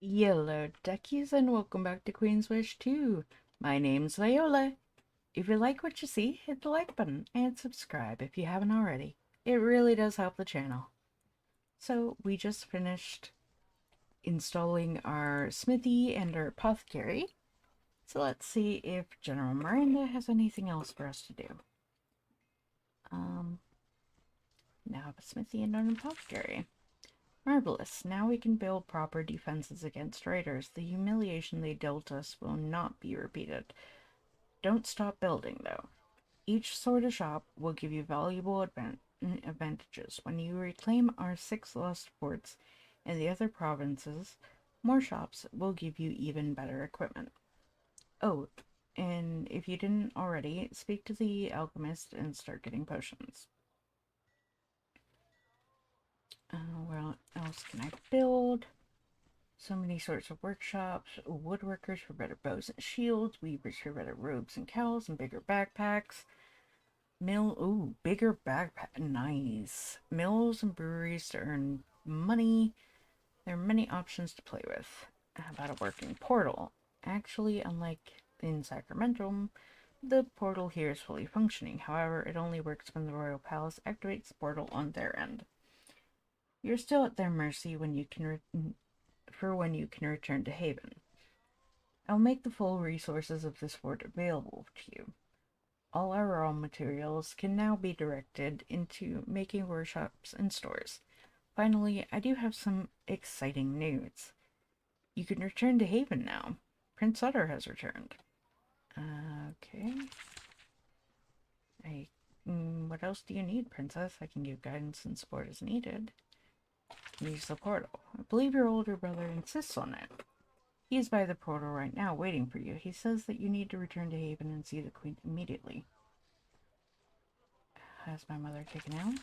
Yellow duckies and welcome back to Queen's Wish 2. My name's Viola. If you like what you see, hit the like button and subscribe if you haven't already. It really does help the channel. So we just finished installing our smithy and our apothecary. So let's see if General Miranda has anything else for us to do. Now have a smithy and an apothecary. Marvelous. Now we can build proper defenses against raiders. The humiliation they dealt us will not be repeated. Don't stop building, though. Each sort of shop will give you valuable advantages. When you reclaim our 6 lost forts in the other provinces, more shops will give you even better equipment. Oh, and if you didn't already, speak to the alchemist and start getting potions. What else can I build? So many sorts of workshops, woodworkers for better bows and shields, weavers for better robes and cowls and bigger backpacks. Bigger backpack, nice. Mills and breweries to earn money. There are many options to play with. How about a working portal? Actually, unlike in Sacramento, the portal here is fully functioning. However, it only works when the Royal Palace activates the portal on their end. You're still at their mercy when you can return to Haven. I'll make the full resources of this fort available to you. All our raw materials can now be directed into making workshops and stores. Finally, I do have some exciting news. You can return to Haven now. Prince Sutter has returned. Okay. What else do you need, Princess? I can give guidance and support as needed. Use the portal. I believe your older brother insists on it. He is by the portal right now, waiting for you. He says that you need to return to Haven and see the Queen immediately. Has my mother taken out?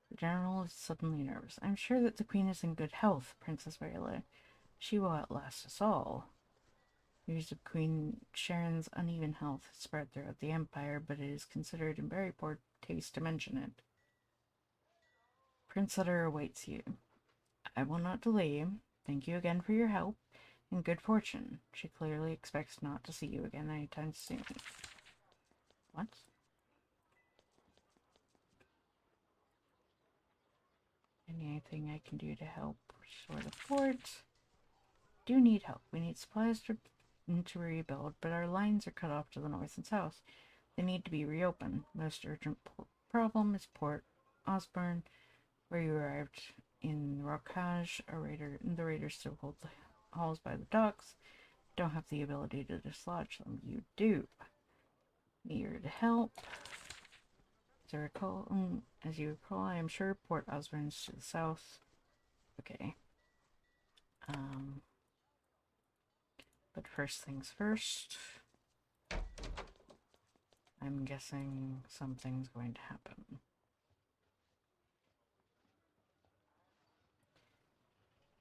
The general is suddenly nervous. I'm sure that the Queen is in good health, Princess Viola. She will outlast us all. News of Queen Sharyn's uneven health has spread throughout the Empire, but it is considered in very poor taste to mention it. Prince Sutter awaits you. I will not delay you. Thank you again for your help and good fortune. She clearly expects not to see you again anytime soon. What? Anything I can do to help restore the fort? Do need help. We need supplies to rebuild, but our lines are cut off to the north and south. They need to be reopened. Most urgent problem is Port Osborne, where you arrived in Rocage. The raiders still hold the halls by the docks. Don't have the ability to dislodge them. You do. Eager to help. As you recall, I am sure Port Osborne is to the south. Okay. But first things first. I'm guessing something's going to happen.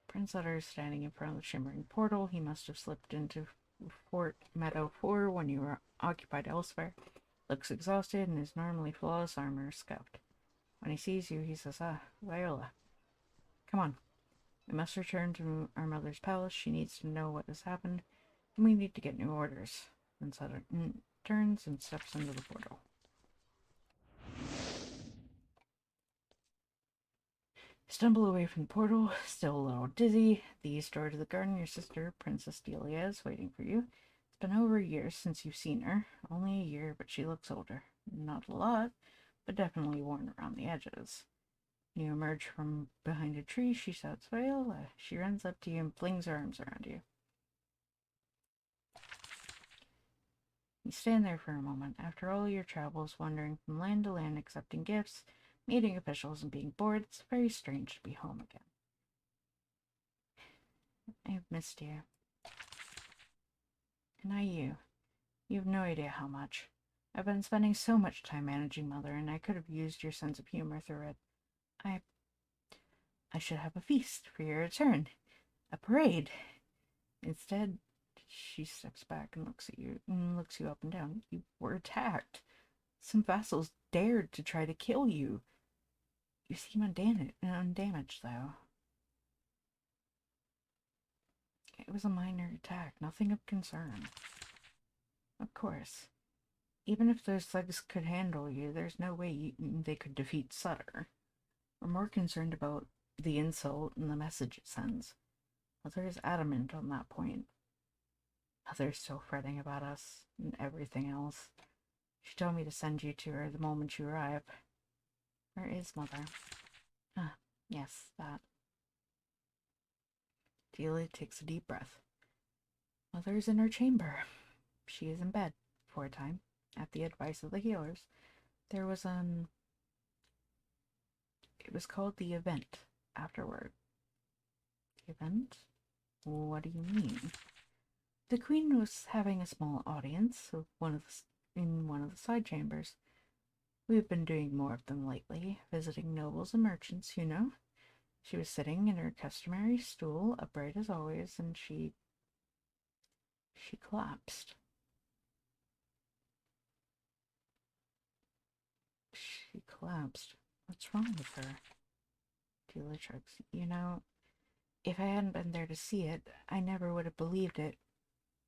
Prince Utter is standing in front of the shimmering portal. He must have slipped into Fort Meadow 4 when you were occupied elsewhere. Looks exhausted and his normally flawless armor is scuffed. When he sees you, he says, Viola. Come on. We must return to our mother's palace. She needs to know what has happened, and we need to get new orders. Prince Utter turns and steps into the portal. Stumble away from the portal, still a little dizzy. The east door to the garden, your sister, Princess Delia, is waiting for you. It's been over a year since you've seen her. Only a year, but she looks older. Not a lot, but definitely worn around the edges. You emerge from behind a tree. She shouts, Viola. She runs up to you and flings her arms around you. You stand there for a moment. After all your travels, wandering from land to land, accepting gifts, meeting officials, and being bored, it's very strange to be home again. I've missed you. And I you. You have no idea how much. I've been spending so much time managing Mother, and I could have used your sense of humor through it. I should have a feast for your return. A parade. Instead, she steps back and looks you up and down. You were attacked. Some vassals dared to try to kill you. You seem undamaged, though. It was a minor attack, nothing of concern. Of course. Even if those thugs could handle you, there's no way they could defeat Sutter. We're more concerned about the insult and the message it sends. Mother is adamant on that point. Mother's still fretting about us and everything else. She told me to send you to her the moment you arrive. Where is Mother? Ah, yes, that. Delia takes a deep breath. Mother is in her chamber. She is in bed for a time. At the advice of the healers, there was it was called the event afterward. Event? What do you mean? The Queen was having a small audience of in one of the side chambers. We've been doing more of them lately, visiting nobles and merchants, you know. She was sitting in her customary stool, upright as always, and she collapsed. She collapsed. What's wrong with her? Delia shrugs. You know, if I hadn't been there to see it, I never would have believed it.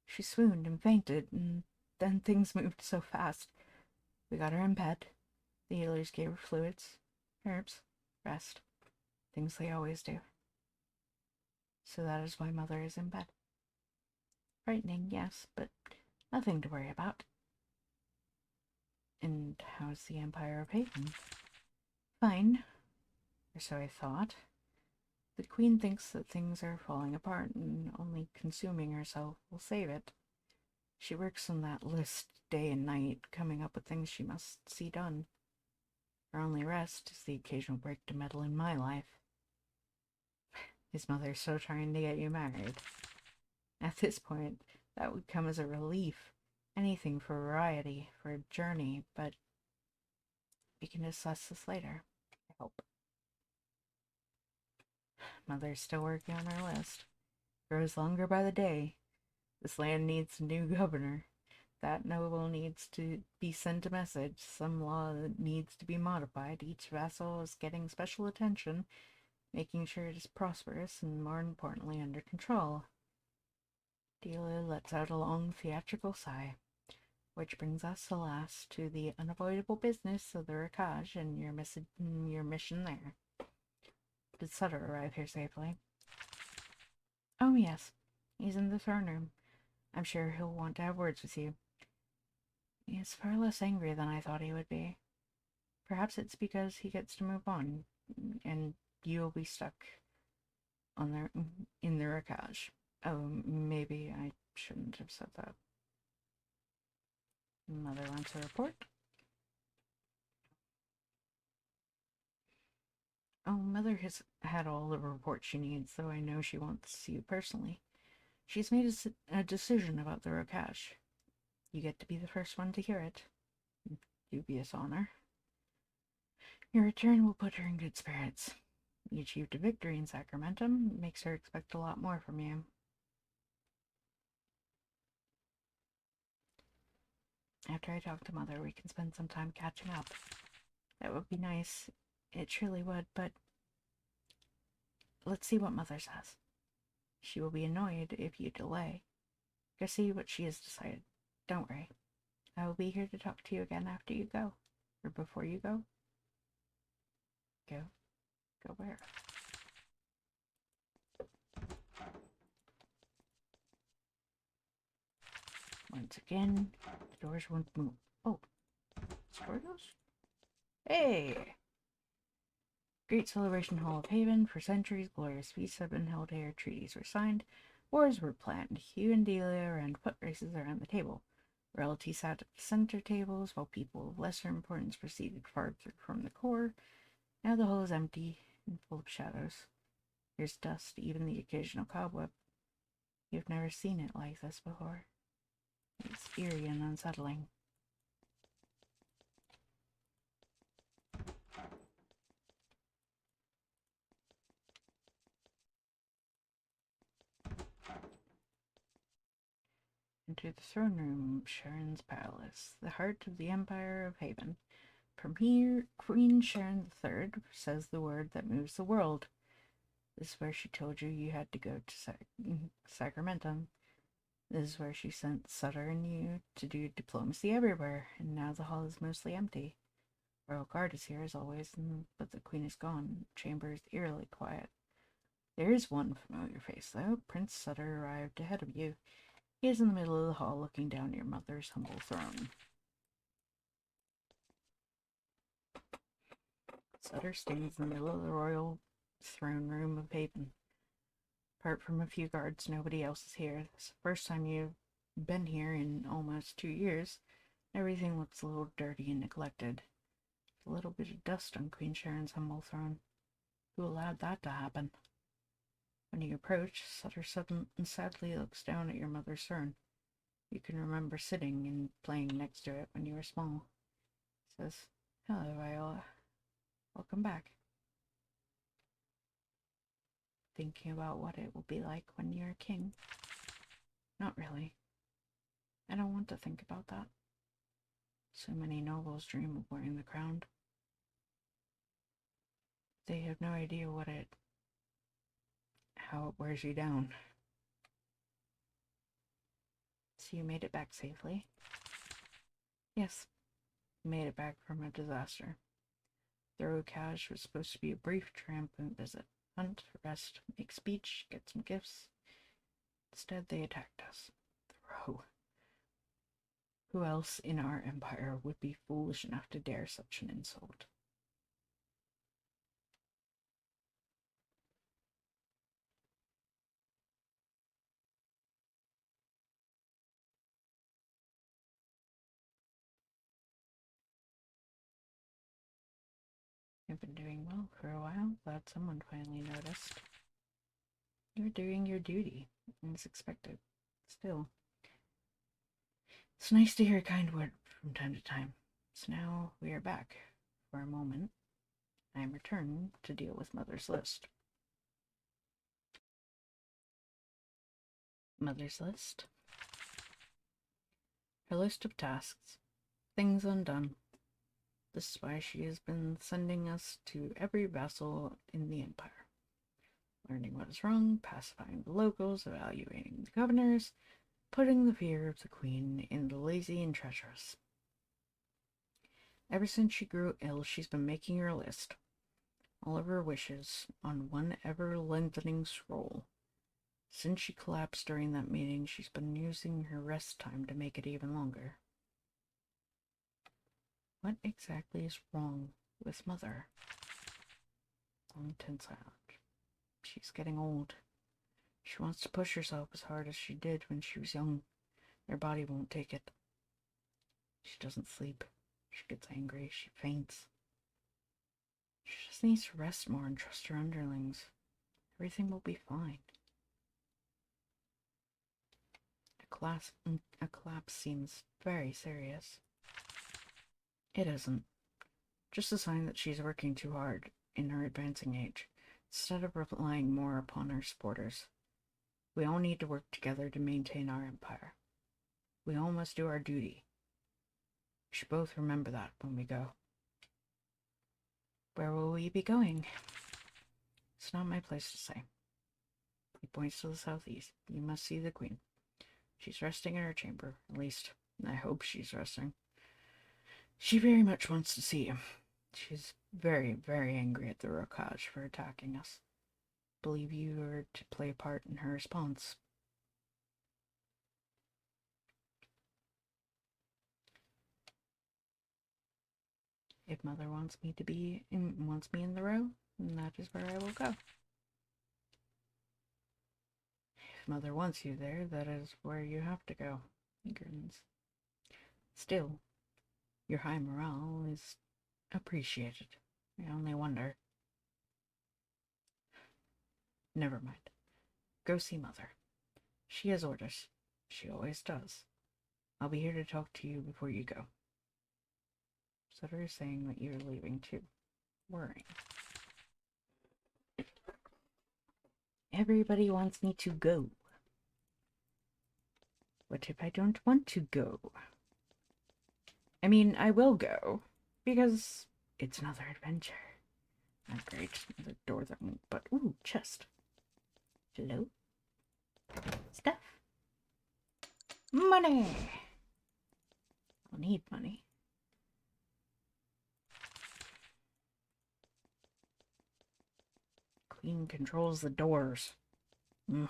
She swooned and fainted, and then things moved so fast. We got her in bed. The healers gave her fluids, herbs, rest. Things they always do. So that is why Mother is in bed. Frightening, yes, but nothing to worry about. And how's the Empire of Haven? Fine, or so I thought. The Queen thinks that things are falling apart and only consuming herself will save it. She works on that list day and night, coming up with things she must see done. Her only rest is the occasional break to meddle in my life. His mother's still trying to get you married. At this point, that would come as a relief. Anything for variety, for a journey, but we can discuss this later, I hope. Mother's still working on her list. Grows longer by the day. This land needs a new governor. That noble needs to be sent a message. Some law that needs to be modified. Each vassal is getting special attention, making sure it is prosperous and, more importantly, under control. Delia lets out a long theatrical sigh, which brings us, alas, to the unavoidable business of the Rakaj and your mission there. Did Sutter arrive here safely? Oh, yes. He's in the throne room. I'm sure he'll want to have words with you. He is far less angry than I thought he would be. Perhaps it's because he gets to move on, and you'll be stuck in the Rakaj. Oh, maybe I shouldn't have said that. Mother wants a report. Oh, Mother has had all the reports she needs, though I know she wants to see you personally. She's made a decision about the Rakaj. You get to be the first one to hear it. Dubious honor. Your return will put her in good spirits. You achieved a victory in Sacramento. Makes her expect a lot more from you. After I talk to Mother, we can spend some time catching up. That would be nice. It surely would, but let's see what Mother says. She will be annoyed if you delay. Go see what she has decided. Don't worry. I will be here to talk to you again after you go. Or before you go. Go. Go where? Once again, the doors won't move. Oh. Store goes? Hey! Great Celebration Hall of Haven. For centuries, glorious feasts have been held here. Treaties were signed. Wars were planned. Hugh and Delia ran foot races around the table. Royalty sat at the center tables, while people of lesser importance proceeded farther from the core. Now the hall is empty and full of shadows. There's dust, even the occasional cobweb. You've never seen it like this before. It's eerie and unsettling. Enter the throne room, Sharyn's palace, the heart of the Empire of Haven. From here, Queen Sharyn III says the word that moves the world. This is where she told you you had to go to Sacramento. This is where she sent Sutter and you to do diplomacy everywhere, and now the hall is mostly empty. Royal Guard is here as always, but the Queen is gone. The chamber is eerily quiet. There is one familiar face, though. Prince Sutter arrived ahead of you. He is in the middle of the hall looking down at your mother's humble throne. Sutter stands in the middle of the royal throne room of Haven. Apart from a few guards, nobody else is here. It's the first time you've been here in almost 2 years. Everything looks a little dirty and neglected. A little bit of dust on Queen Sharyn's humble throne. Who allowed that to happen? When you approach, Sutter sadly looks down at your mother's throne. You can remember sitting and playing next to it when you were small. He says, "Hello, Viola. Welcome back." Thinking about what it will be like when you're king? Not really. I don't want to think about that. So many nobles dream of wearing the crown. They have no idea how it wears you down. So you made it back safely? Yes, made it back from a disaster. The Rocage was supposed to be a brief, triumphant visit. Hunt, rest, make speech, get some gifts. Instead, they attacked us. The Row. Who else in our empire would be foolish enough to dare such an insult? You've been doing well for a while. Glad someone finally noticed. You're doing your duty, as expected. Still, it's nice to hear a kind word from time to time. So now we are back. For a moment, I am returned to deal with Mother's list. Mother's list? Her list of tasks. Things undone. This is why she has been sending us to every vassal in the empire. Learning what is wrong, pacifying the locals, evaluating the governors, putting the fear of the queen in the lazy and treacherous. Ever since she grew ill, she's been making her list. All of her wishes on one ever-lengthening scroll. Since she collapsed during that meeting, she's been using her rest time to make it even longer. What exactly is wrong with Mother? Long tense silence. She's getting old. She wants to push herself as hard as she did when she was young. Her body won't take it. She doesn't sleep. She gets angry. She faints. She just needs to rest more and trust her underlings. Everything will be fine. A collapse seems very serious. It isn't. Just a sign that she's working too hard in her advancing age, instead of relying more upon her supporters. We all need to work together to maintain our empire. We all must do our duty. We should both remember that when we go. Where will we be going? It's not my place to say. He points to the southeast. You must see the queen. She's resting in her chamber. At least, I hope she's resting. She very much wants to see you. She's very, very angry at the Rocage for attacking us. Believe you are to play a part in her response. If Mother wants me in the Row, then that is where I will go. If Mother wants you there, that is where you have to go. He grins. Still, your high morale is appreciated. I only wonder. Never mind. Go see Mother. She has orders. She always does. I'll be here to talk to you before you go. Sutter is saying that you're leaving too. Worrying. Everybody wants me to go. What if I don't want to go? I mean, I will go, because it's another adventure. Oh, great. Another door that won't, but ooh, chest. Hello? Stuff. Money! I'll need money. Queen controls the doors. Mm.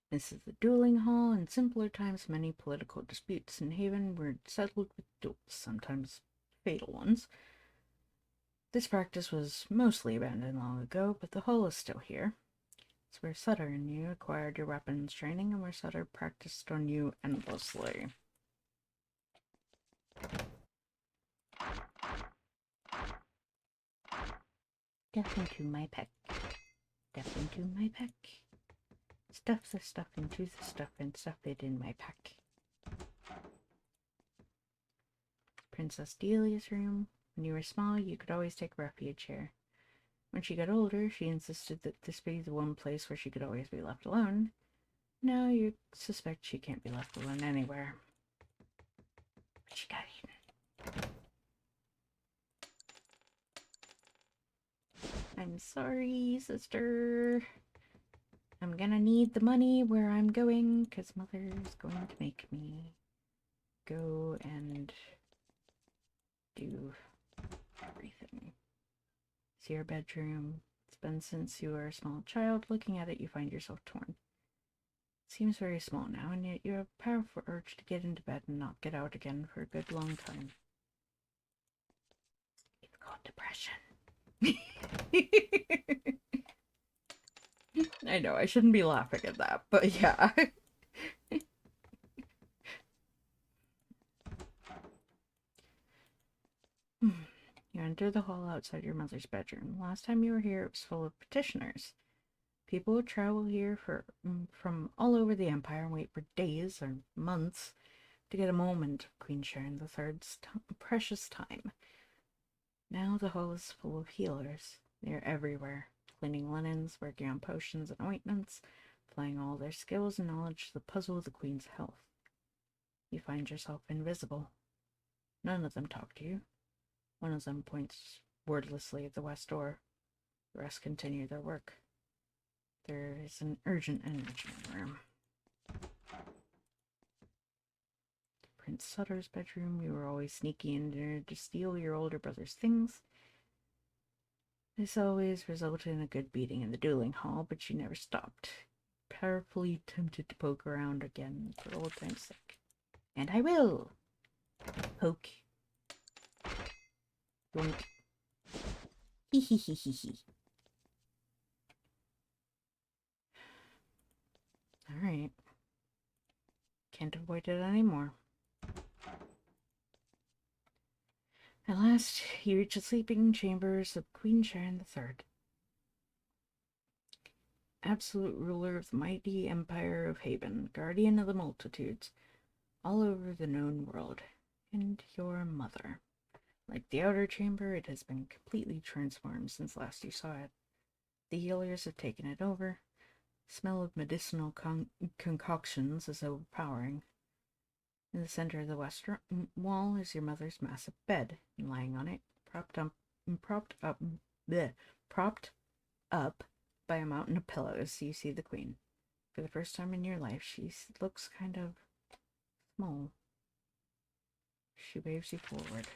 This is the dueling hall. In simpler times, many political disputes in Haven were settled with duels, sometimes fatal ones. This practice was mostly abandoned long ago, but the hall is still here. It's where Sutter and you acquired your weapons training and where Sutter practiced on you endlessly. Stuff into my pack. Stuff into my pack. Stuff the stuff into the stuff and stuff it in my pack. Princess Delia's room. When you were small, you could always take refuge here. When she got older, she insisted that this be the one place where she could always be left alone. Now you suspect she can't be left alone anywhere. But she got eaten. I'm sorry, sister. I'm gonna need the money where I'm going, because Mother's going to make me go and do everything. See your bedroom. It's been since you were a small child. Looking at it, you find yourself torn. It seems very small now, and yet you have a powerful urge to get into bed and not get out again for a good long time. It's called depression. I know, I shouldn't be laughing at that, but yeah. You enter the hall outside your mother's bedroom. Last time you were here, it was full of petitioners. People would travel here from all over the Empire and wait for days or months to get a moment of Queen Sharyn III's precious time. Now the hall is full of healers. They are everywhere, cleaning linens, working on potions and ointments, applying all their skills and knowledge to the puzzle of the Queen's health. You find yourself invisible. None of them talk to you. One of them points wordlessly at the west door. The rest continue their work. There is an urgent energy in the room. Prince Sutter's bedroom. You were always sneaky in there to steal your older brother's things. This always resulted in a good beating in the dueling hall, but you never stopped. Powerfully tempted to poke around again for old time's sake. And I will! Poke. Yoink. Hee hee hee hee hee. Alright. Can't avoid it anymore. At last, you reach the sleeping chambers of Queen Sharyn III, absolute ruler of the mighty empire of Haven, guardian of the multitudes, all over the known world, and your mother. Like the outer chamber, it has been completely transformed since last you saw it. The healers have taken it over. The smell of medicinal concoctions is overpowering. In the center of the west wall is your mother's massive bed, and lying on it, propped up by a mountain of pillows, you see the Queen. For the first time in your life, she looks kind of small. She waves you forward.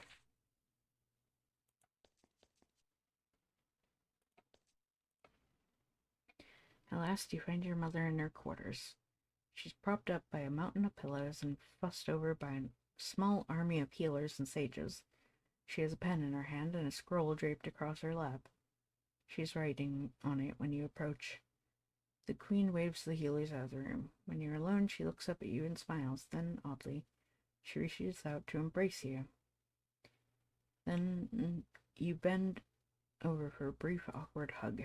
At last, you find your mother in her quarters. She's propped up by a mountain of pillows and fussed over by a small army of healers and sages. She has a pen in her hand and a scroll draped across her lap. She's writing on it when you approach. The Queen waves the healers out of the room. When you're alone, she looks up at you and smiles. Then, oddly, she reaches out to embrace you. Then you bend over for a brief, awkward hug.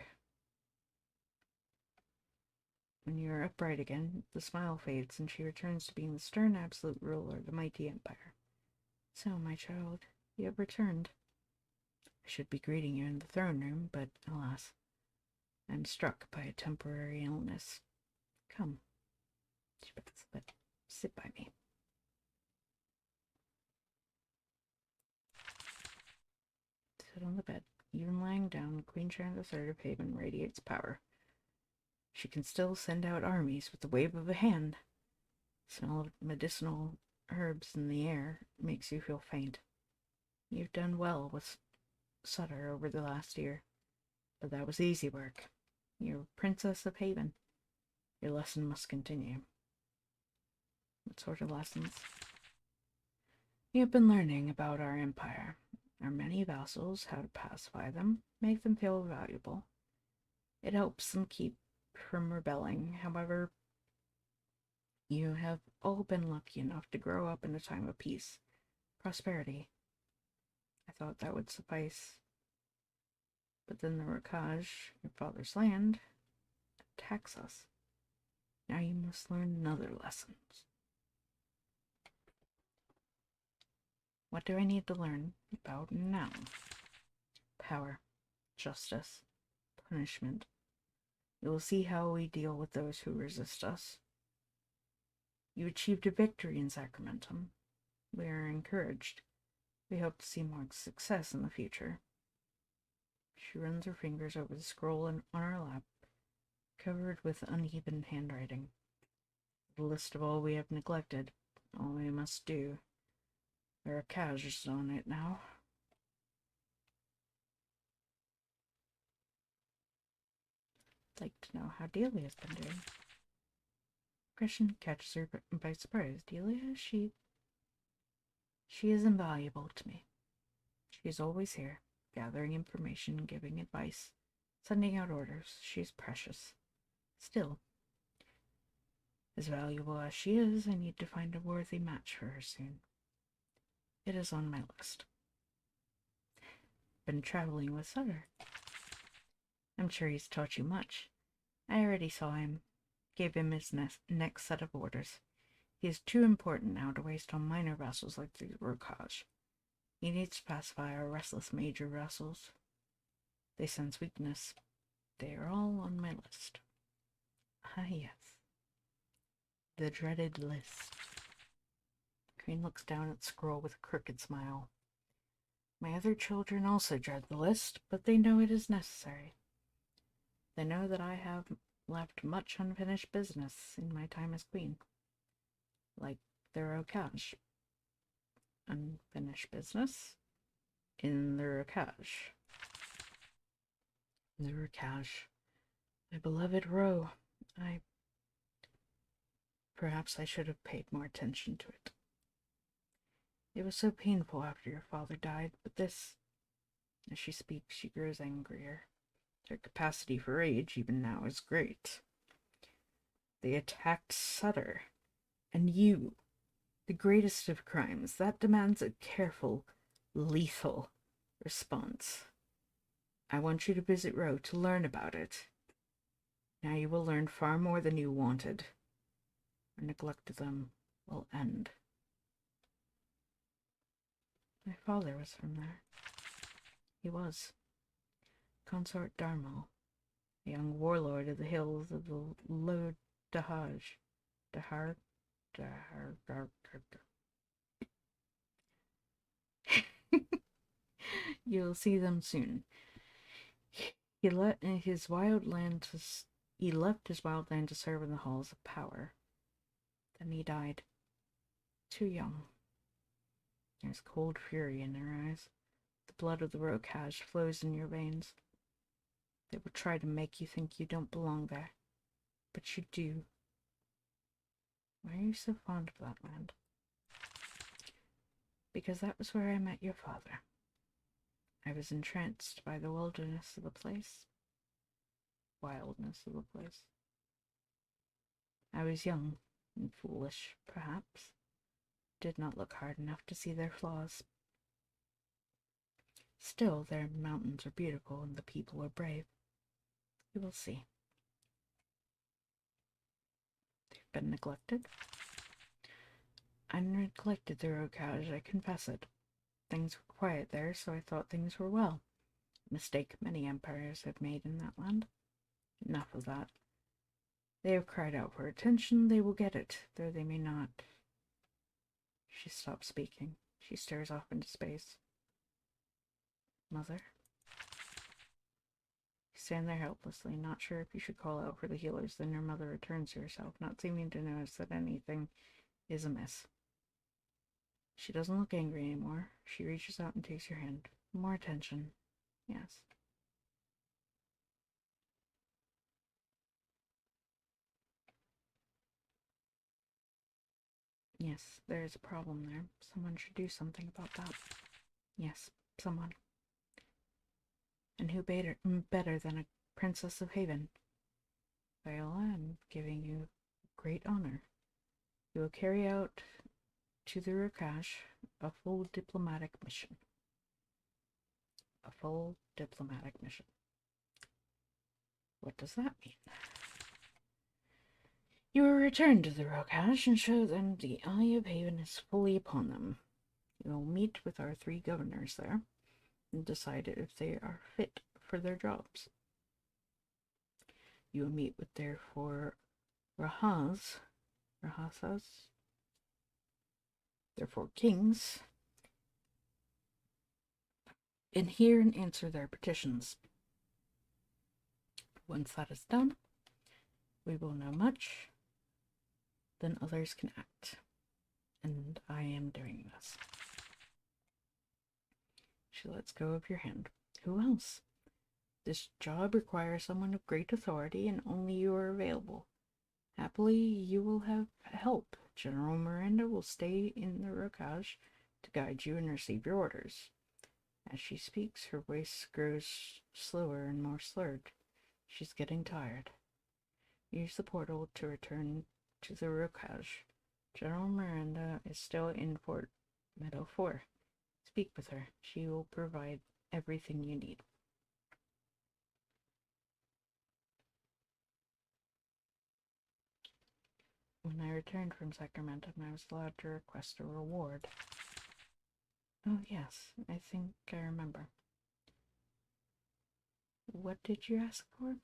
When you are upright again, the smile fades, and she returns to being the stern absolute ruler of the mighty empire. So, my child, you have returned. I should be greeting you in the throne room, but alas, I am struck by a temporary illness. Come, Sit by me. Sit on the bed. Even lying down, Queen Sharyn III of Haven radiates power. She can still send out armies with the wave of a hand. The smell of medicinal herbs in the air makes you feel faint. You've done well with Sutter over the last year, but that was easy work. You're Princess of Haven. Your lesson must continue. What sort of lessons? You've been learning about our empire, our many vassals, how to pacify them, make them feel valuable. It helps them keep from rebelling. However, you have all been lucky enough to grow up in a time of peace, prosperity. I thought that would suffice. But then the Rakaj, your father's land, attacks us. Now you must learn another lesson. What do I need to learn about now? Power, justice, punishment. You will see how we deal with those who resist us. You achieved a victory in Sacramentum. We are encouraged. We hope to see more success in the future. She runs her fingers over the scroll on our lap, covered with uneven handwriting. The list of all we have neglected, all we must do. There are caches on it now. I'd like to know how Delia's been doing. Question catches her by surprise. Delia, she is invaluable to me. She is always here, gathering information, giving advice, sending out orders. She is precious. Still, as valuable as she is, I need to find a worthy match for her soon. It is on my list. Been traveling with Sutter. I'm sure he's taught you much. I already saw him. Gave him his next set of orders. He is too important now to waste on minor vassals like the Rokaj. He needs to pacify our restless major vassals. They sense weakness. They are all on my list. Ah, yes. The dreaded list. Queen looks down at the scroll with a crooked smile. My other children also dread the list, but they know it is necessary. They know that I have left much unfinished business in my time as queen. Like the Rokaj. Unfinished business in the Rokaj. The Rokaj. My beloved Ro. Perhaps I should have paid more attention to it. It was so painful after your father died, but this... As she speaks, she grows angrier. Their capacity for rage, even now, is great. They attacked Sutter. And you, the greatest of crimes, that demands a careful, lethal response. I want you to visit Ro to learn about it. Now you will learn far more than you wanted. Our neglect of them will end. My father was from there. He was. Consort Darmal, a young warlord of the hills of the Lo Dahaj. Dahar? You'll see them soon. He left his wild land to serve in the halls of power. Then he died. Too young. There's cold fury in their eyes. The blood of the Rokaj flows in your veins. They will try to make you think you don't belong there. But you do. Why are you so fond of that land? Because that was where I met your father. I was entranced by the wildness of the place. Wildness of the place. I was young and foolish, perhaps. Did not look hard enough to see their flaws. Still, their mountains are beautiful and the people are brave. You will see. They've been neglected. I neglected the Rokaj, I confess it. Things were quiet there, so I thought things were well. A mistake many empires have made in that land. Enough of that. They have cried out for attention, they will get it, though they may not. She stops speaking. She stares off into space. Mother? You stand there helplessly, not sure if you should call out for the healers. Then your mother returns to herself, not seeming to notice that anything is amiss. She doesn't look angry anymore. She reaches out and takes your hand. More attention. Yes. Yes, there is a problem there. Someone should do something about that. Yes, someone. And who better than a princess of Haven? Viola, I'm giving you great honor. You will carry out to the Rakash a full diplomatic mission. A full diplomatic mission. What does that mean? You will return to the Rakash and show them the eye of Haven is fully upon them. You will meet with our 3 governors there and decide if they are fit for their jobs. You will meet with their 4 Rahasas, their 4 kings, and hear and answer their petitions. Once that is done, we will know much, then others can act. And I am doing this. She lets go of your hand. Who else? This job requires someone of great authority, and only you are available. Happily, you will have help. General Miranda will stay in the Rokaj to guide you and receive your orders. As she speaks, her voice grows slower and more slurred. She's getting tired. Use the portal to return to the Rokaj. General Miranda is still in Fort Meadow 4. Speak with her. She will provide everything you need. When I returned from Sacramento, I was allowed to request a reward. Oh, yes, I think I remember. What did you ask for?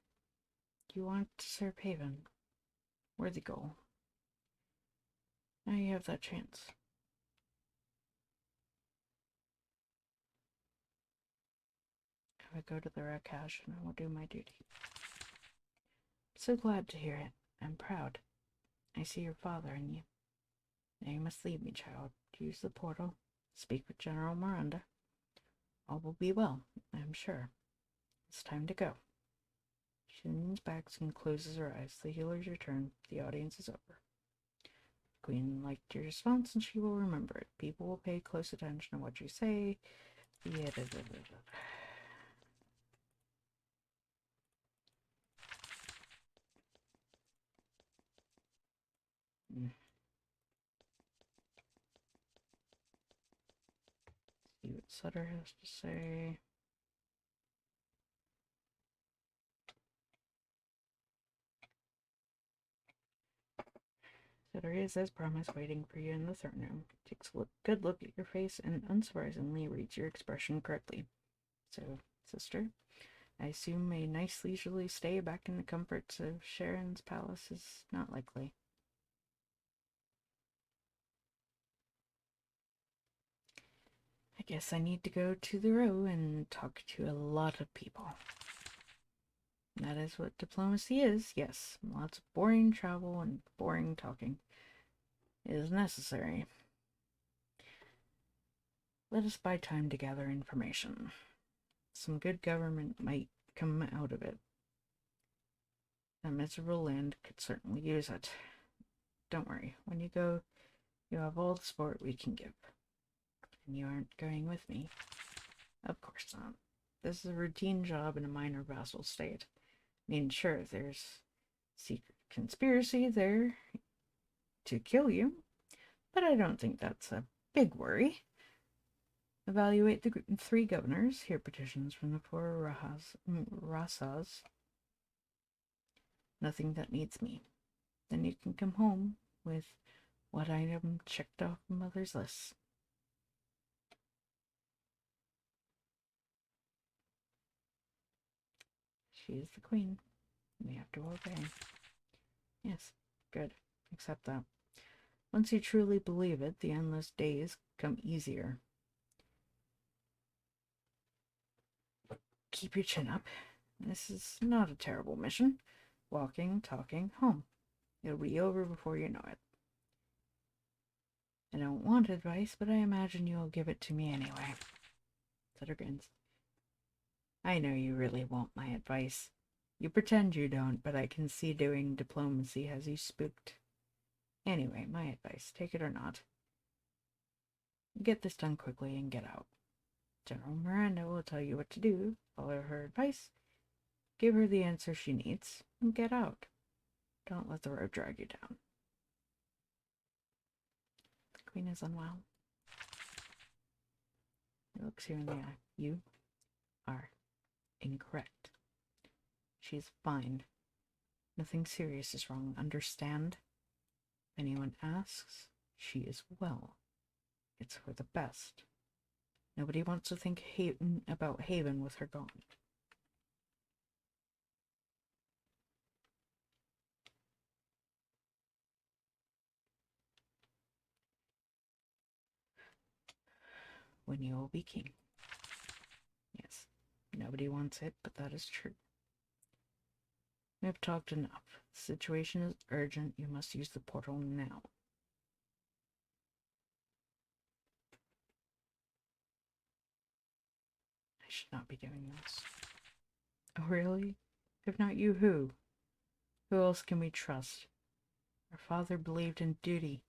You want to serve Haven. Worthy goal. Now you have that chance. I will go to the Rakash and I will do my duty. So glad to hear it. I'm proud. I see your father in you. Now you must leave me, child. Use the portal. Speak with General Miranda. All will be well, I am sure. It's time to go. She leans back and closes her eyes. The healers return. The audience is over. The Queen liked your response, and she will remember it. People will pay close attention to what you say. Yeah. See what Sutter has to say. Sutter is, as promised, waiting for you in the throne room. Takes a good look at your face and, unsurprisingly, reads your expression correctly. So, sister, I assume a nice leisurely stay back in the comforts of Sharyn's palace is not likely. I guess I need to go to the row and talk to a lot of people. That is what diplomacy is, yes. Lots of boring travel and boring talking is necessary. Let us buy time to gather information. Some good government might come out of it. That miserable land could certainly use it. Don't worry, when you go, you have all the support we can give. And you aren't going with me. Of course not. This is a routine job in a minor vassal state. I mean, sure, there's secret conspiracy there to kill you, but I don't think that's a big worry. Evaluate the 3 governors. Hear petitions from the 4 Rasas. Nothing that needs me. Then you can come home with what item checked off Mother's list. She is the queen. We have to obey. Yes, good. Accept that. Once you truly believe it, the endless days come easier. Keep your chin up. This is not a terrible mission. Walking, talking, home. It'll be over before you know it. I don't want advice, but I imagine you'll give it to me anyway. Sutter grins. I know you really want my advice. You pretend you don't, but I can see doing diplomacy has you spooked. Anyway, my advice, take it or not. Get this done quickly and get out. General Miranda will tell you what to do. Follow her advice. Give her the answer she needs, and get out. Don't let the road drag you down. The Queen is unwell. He looks you in the eye. You are incorrect. She's fine. Nothing serious is wrong. Understand? If anyone asks, she is well. It's for the best. Nobody wants to think about Haven with her gone. When you will be king. Yes, nobody wants it, but that is true. We have talked enough. The situation is urgent. You must use the portal now. I should not be doing this. Oh, really? If not you, who? Who else can we trust? Our father believed in duty.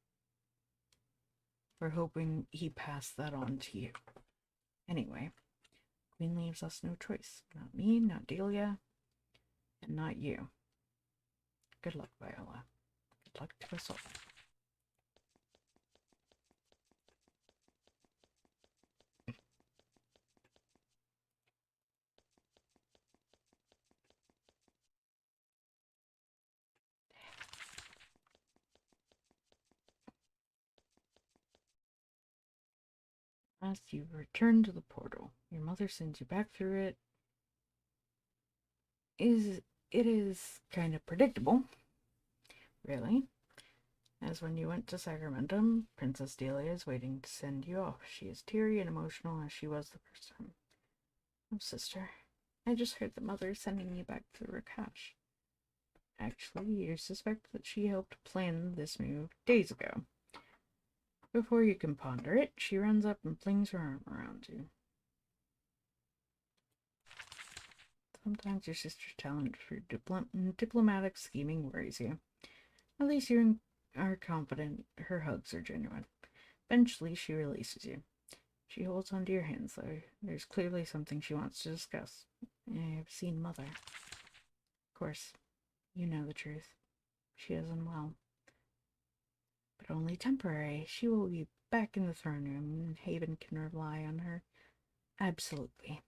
We're hoping he passed that on to you. Anyway, Queen leaves us no choice. Not me, not Delia, and not you. Good luck, Viola. Good luck to us all. As you return to the portal, your mother sends you back through it. It is kind of predictable, really. As when you went to Sacramento, Princess Delia is waiting to send you off. She is teary and emotional as she was the first time. Oh, sister, I just heard that mother is sending you back to Rakash. Actually, you suspect that she helped plan this move days ago. Before you can ponder it, she runs up and flings her arm around you. Sometimes your sister's talent for diplomatic scheming worries you. At least you are confident her hugs are genuine. Eventually, she releases you. She holds onto your hands, though. There's clearly something she wants to discuss. I've seen Mother. Of course, you know the truth. She is unwell. But only temporary. She will be back in the throne room, and Haven can rely on her. Absolutely.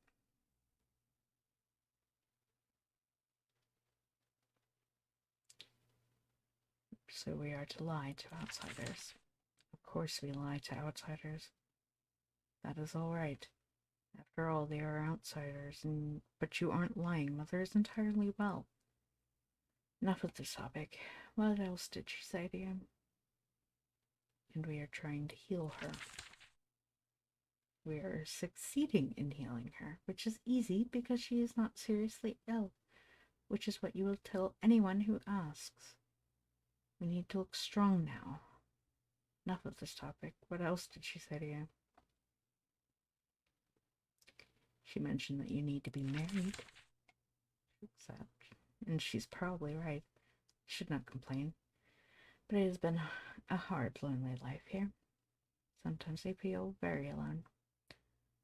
So we are to lie to outsiders. Of course we lie to outsiders. That is all right. After all, they are outsiders, but you aren't lying. Mother is entirely well. Enough of this topic. What else did she say to you? And we are trying to heal her. We are succeeding in healing her, which is easy because she is not seriously ill, which is what you will tell anyone who asks. We need to look strong now. Enough of this topic. What else did she say to you? She mentioned that you need to be married. Except, and she's probably right. Should not complain. But it has been a hard, lonely life here. Sometimes I feel very alone.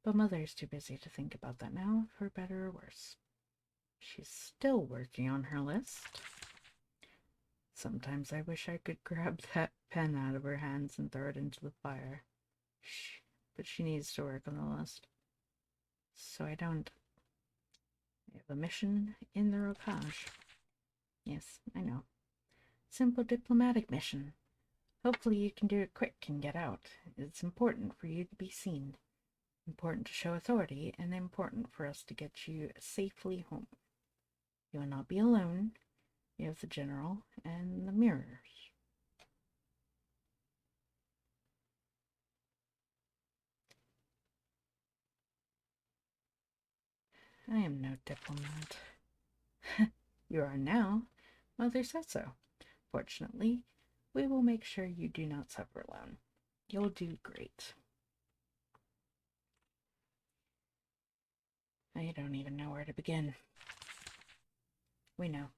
But Mother is too busy to think about that now, for better or worse. She's still working on her list. Sometimes I wish I could grab that pen out of her hands and throw it into the fire. But she needs to work on the list. So I don't. I have a mission in the Rokaj. Yes, I know. Simple diplomatic mission. Hopefully you can do it quick and get out. It's important for you to be seen. Important to show authority, and important for us to get you safely home. You will not be alone. You have the general and the mirrors. I am no diplomat. You are now. Mother said so. Fortunately, we will make sure you do not suffer alone. You'll do great. I don't even know where to begin. We know.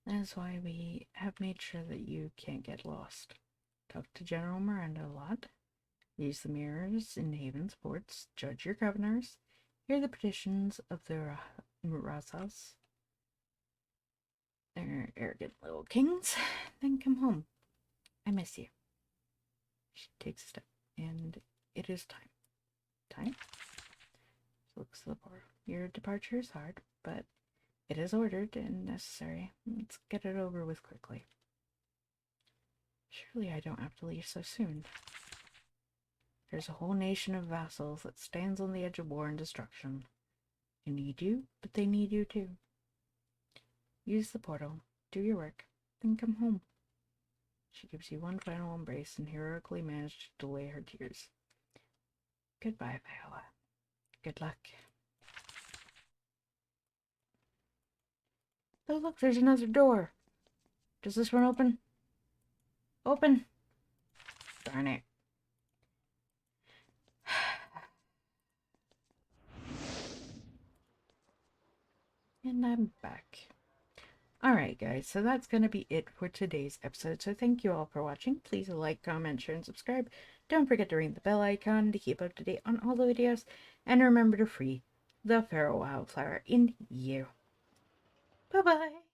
That is why we have made sure that you can't get lost. Talk to General Miranda a lot. Use the mirrors in Haven's ports. Judge your governors. Hear the petitions of the Razas. They're arrogant little kings. Then come home. I miss you. She takes a step, and it is time. Time? She looks at the board. Your departure is hard, but it is ordered and necessary. Let's get it over with quickly. Surely I don't have to leave so soon. There's a whole nation of vassals that stands on the edge of war and destruction. They need you, but they need you too. Use the portal, do your work, then come home. She gives you one final embrace and heroically manages to delay her tears. Goodbye, Viola. Good luck. Oh, look, there's another door. Does this one open? Open! Darn it. And I'm back. Alright guys, so that's going to be it for today's episode. So thank you all for watching. Please like, comment, share, and subscribe. Don't forget to ring the bell icon to keep up to date on all the videos. And remember to free the feral wildflower in you. Bye-bye!